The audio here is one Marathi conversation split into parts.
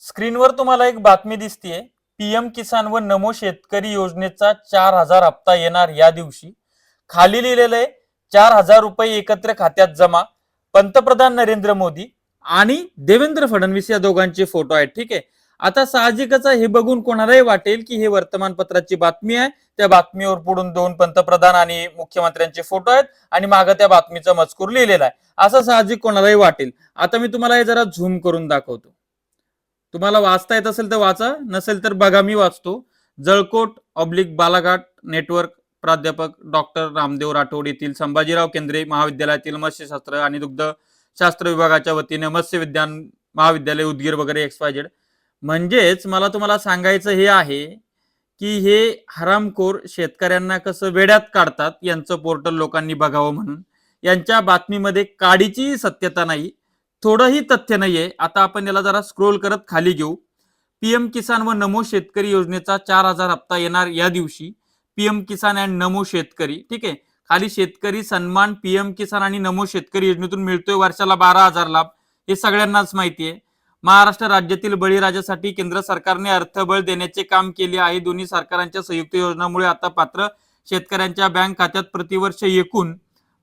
स्क्रीनवर तुम्हाला एक बातमी दिसतीये. पीएम किसान व नमो शेतकरी योजनेचा 4,000 हप्ता येणार या दिवशी. खाली लिहिलेलं आहे 4,000 रुपये एकत्र खात्यात जमा. पंतप्रधान नरेंद्र मोदी आणि देवेंद्र फडणवीस या दोघांचे फोटो आहेत. ठीक आहे. आता साहजिकच हे बघून कोणालाही वाटेल की हे वर्तमानपत्राची बातमी आहे. त्या बातमीवर पुढून दोन पंतप्रधान आणि मुख्यमंत्र्यांचे फोटो आहेत आणि मागे त्या बातमीचा मजकूर लिहिलेला आहे, असं साहजिक कोणालाही वाटेल. आता मी तुम्हाला हे जरा झूम करून दाखवतो. तुम्हाला वाचता येत असेल तर वाचा, नसेल तर बघा मी वाचतो. जळकोट ऑब्लिक बालाघाट नेटवर्क प्राध्यापक डॉक्टर रामदेव राठोड येथील संभाजीराव केंद्रे महाविद्यालयातील मत्स्यशास्त्र आणि दुग्ध शास्त्र विभागाच्या वतीने मत्स्य विज्ञान महाविद्यालय उदगीर वगैरे XYZ. म्हणजेच मला तुम्हाला सांगायचं हे आहे की हे हरामखोर शेतकऱ्यांना कसं वेड्यात काढतात यांचं पोर्टल लोकांनी बघावं म्हणून. यांच्या बातमीमध्ये काडीची सत्यता नाही, थोडंही तथ्य नाहीये. आता आपण याला जरा स्क्रोल करत खाली घेऊ. पीएम किसान व नमो शेतकरी योजनेचा 4,000 हप्ता येणार या दिवशी. पीएम किसान अँड नमो शेतकरी. ठीक आहे. खाली शेतकरी सन्मान पीएम किसान आणि नमो शेतकरी योजनेतून मिळतोय वर्षाला 12,000 लाभ. हे सगळ्यांनाच माहिती आहे. महाराष्ट्र राज्यातील बळीराजासाठी केंद्र सरकारने अर्थबळ देण्याचे काम केले आहे. दोन्ही सरकारांच्या संयुक्त योजनामुळे आता पात्र शेतकऱ्यांच्या बँक खात्यात प्रतिवर्ष एकूण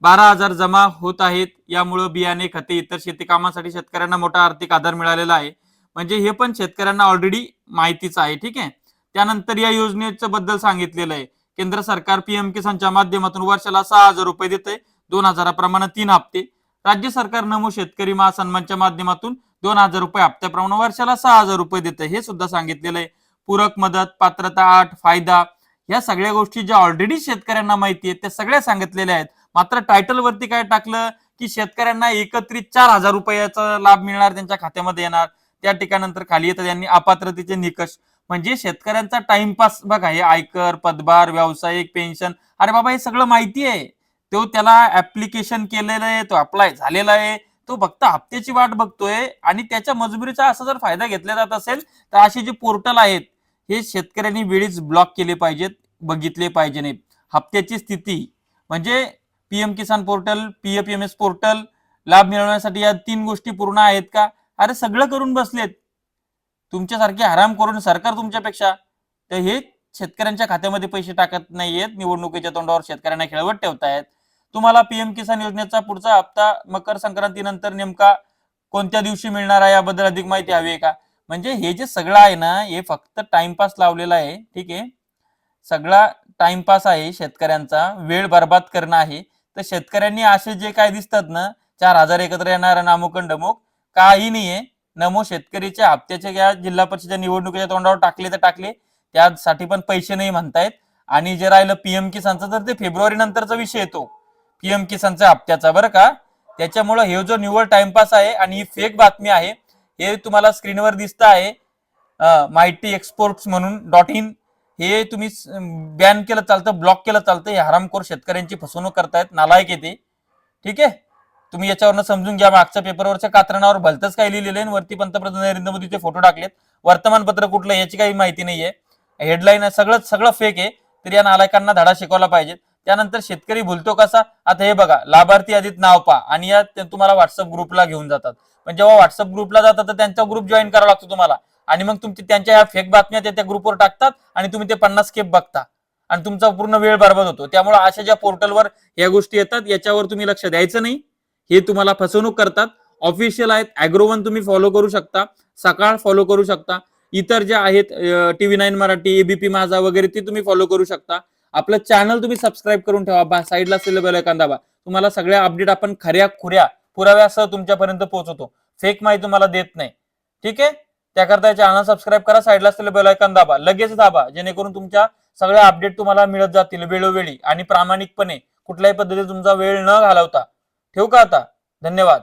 12,000 जमा होत आहेत. यामुळे बियाणे खते इतर शेती कामासाठी शेतकऱ्यांना मोठा आर्थिक आधार मिळालेला आहे. म्हणजे हे पण शेतकऱ्यांना ऑलरेडी माहितीच आहे. ठीक आहे. त्यानंतर या योजनेच्या बद्दल सांगितलेलं आहे. केंद्र सरकार पीएम किसानच्या माध्यमातून वर्षाला 6,000 रुपये देते, 2,000 प्रमाणे 3 हप्ते. राज्य सरकार नमो शेतकरी महासन्मानच्या माध्यमातून 2,000 रुपये हप्त्याप्रमाणे वर्षाला 6,000 रुपये देते, हे सुद्धा सांगितलेलं आहे. पूरक मदत, पात्रता अट, फायदा या सगळ्या गोष्टी ज्या ऑलरेडी शेतकऱ्यांना माहिती आहेत त्या सगळ्या सांगितलेल्या आहेत. मात्र टायटल वरती काय टाकलं की शेतकऱ्यांना एकत्रित 4,000 रुपयाचा लाभ मिळणार, त्यांच्या खात्यामध्ये येणार. त्या ठिकाणानंतर खाली येतात यांनी अपात्रतेचे निकष. म्हणजे शेतकऱ्यांचा टाइमपास बघा, हे आयकर, पदभार, व्यावसायिक, पेन्शन, अरे बाबा हे सगळं माहिती आहे. तो त्याला ऍप्लिकेशन केलेलं आहे, तो अप्लाय झालेला आहे, तो फक्त हप्त्याची वाट बघतोय. आणि त्याच्या मजबुरीचा असा जर फायदा घेतला जात असेल तर असे जे पोर्टल आहेत हे शेतकऱ्यांनी वेळीच ब्लॉक केले पाहिजेत, बघितले पाहिजे नाहीत. हप्त्याची स्थिती म्हणजे पीएम किसान पोर्टल, PFMS पोर्टल लाभ मिळवण्यासाठी या 3 गोष्टी पूर्ण आहेत का? अरे सगळं करून बसलेत तुमच्यासारखे हराम करून सरकार तुमच्यापेक्षा. तर हे शेतकऱ्यांच्या खात्यामध्ये पैसे टाकत नाहीयेत, निवडणुकीच्या तोंडावर शेतकऱ्यांना खेळवत ठेवतायत. तुम्हाला पीएम किसान योजनेचा पुढचा हप्ता मकर संक्रांतीनंतर नेमका कोणत्या दिवशी मिळणार आहे याबद्दल अधिक माहिती हवी आहे का? म्हणजे हे जे सगळं आहे ना हे फक्त टाइमपास लावलेला आहे. ठीक आहे. सगळा टाइमपास आहे, शेतकऱ्यांचा वेळ बर्बाद करणं आहे. तर शेतकऱ्यांनी असे जे काय दिसतात ना 4,000 एकत्र येणार नामुक डमुक, काही नाहीये. नमो शेतकरीच्या हप्त्याचे या जिल्हा परिषदेच्या निवडणुकीच्या तोंडावर टाकले तर टाकले, त्यासाठी पण पैसे नाही म्हणतायत. आणि जे राहिलं पीएम किसानचं तर ते फेब्रुवारी नंतरचा विषय येतो पीएम किसानच्या हप्त्याचा, बरं का. त्याच्यामुळे हे जो निव्वळ टाइमपास आहे आणि ही फेक बातमी आहे. हे तुम्हाला स्क्रीनवर दिसत आहे माहिती एक्सपोर्ट्स म्हणून .in. हे तुम्ही बॅन केलं चालतं, ब्लॉक केलं चालतं. हे हरामखोर शेतकऱ्यांची फसवणूक करतायत, नालायक येते. ठीक आहे. तुम्ही याच्यावरनं समजून घ्या. मागच्या पेपरवरच्या कात्रणावर भलतच काय लिहिलेलं आहे, वरती पंतप्रधान नरेंद्र मोदीचे फोटो टाकलेत. वर्तमानपत्र कुठलं याची काही माहिती नाहीये. हेडलाईन सगळं फेक आहे. तर या नालायकांना धडा शिकवला पाहिजे. त्यानंतर शेतकरी भुलतो कसा, आता हे बघा लाभार्थी यादीत नाव पहा आणि या तुम्हाला व्हॉट्सअप ग्रुपला घेऊन जातात. पण जेव्हा व्हॉट्सअप ग्रुपला जातात तर त्यांचा ग्रुप जॉईन करावा लागतो तुम्हाला. आणि मग तुमची त्यांच्या ह्या फेक बातम्या त्या ग्रुपवर टाकतात आणि तुम्ही ते 50 केप बघता आणि तुमचा पूर्ण वेळ बर्बाद होतो. त्यामुळे अशा ज्या पोर्टलवर या गोष्टी येतात याच्यावर तुम्ही लक्ष द्यायचं नाही. हे तुम्हाला फसवणूक करतात. ऑफिशियल आहेत. ॲग्रोवन तुम्ही फॉलो करू शकता, सकाळ फॉलो करू शकता, इतर ज्या आहेत TV9 मराठी, ABP माझा वगैरे ते तुम्ही फॉलो करू शकता. आपलं चॅनल तुम्ही सबस्क्राईब करून ठेवा. साईडला असलेलं बेल आयकॉन दाबा. तुम्हाला सगळ्या अपडेट आपण खऱ्या खुऱ्या पुराव्यासह तुमच्यापर्यंत पोहोचवतो. फेक माहिती तुम्हाला देत नाही. ठीक आहे. त्याकरता चॅनल सबस्क्राईब करा, साईडला असलेलं बेल आयकॉन दाबा, लगेच दाबा, जेणेकरून तुमच्या सगळ्या अपडेट तुम्हाला मिळत जातील वेळोवेळी आणि प्रामाणिकपणे, कुठल्याही पद्धतीने तुमचा वेळ न घालवता. ठेवू का आता? धन्यवाद.